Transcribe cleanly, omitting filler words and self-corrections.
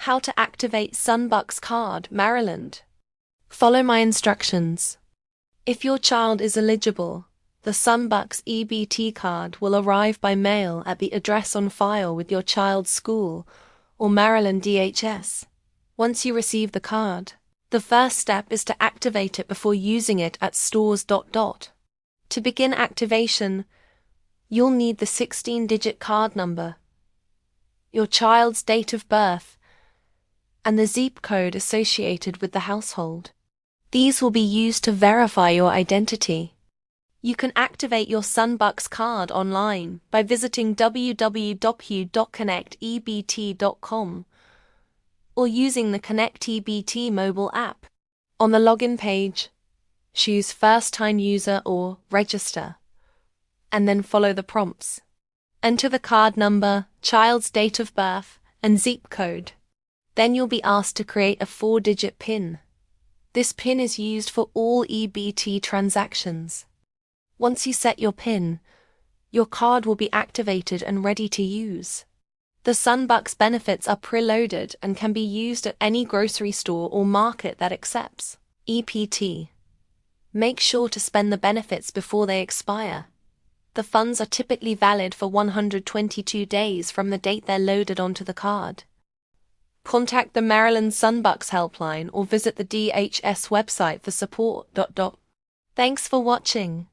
How to activate Sunbucks card, Maryland. Follow my instructions. If your child is eligible, the Sunbucks EBT card will arrive by mail at the address on file with your child's school or Maryland DHS. Once you receive the card, the first step is to activate it before using it at stores. To begin activation, you'll need the 16-digit card number, your child's date of birth, and the zip code associated with the household. These will be used to verify your identity. You can activate your Sunbucks card online by visiting www.connectebt.com or using the Connect EBT mobile app. On the login page, choose First-Time User or Register, and then follow the prompts. Enter the card number, child's date of birth, and zip code. Then you'll be asked to create a 4-digit PIN. This PIN is used for all EBT transactions. Once you set your PIN, your card will be activated and ready to use. The Sunbucks benefits are preloaded and can be used at any grocery store or market that accepts EBT. Make sure to spend the benefits before they expire. The funds are typically valid for 122 days from the date they're loaded onto the card. Contact the Maryland Sunbucks helpline or visit the DHS website for support. Thanks for watching.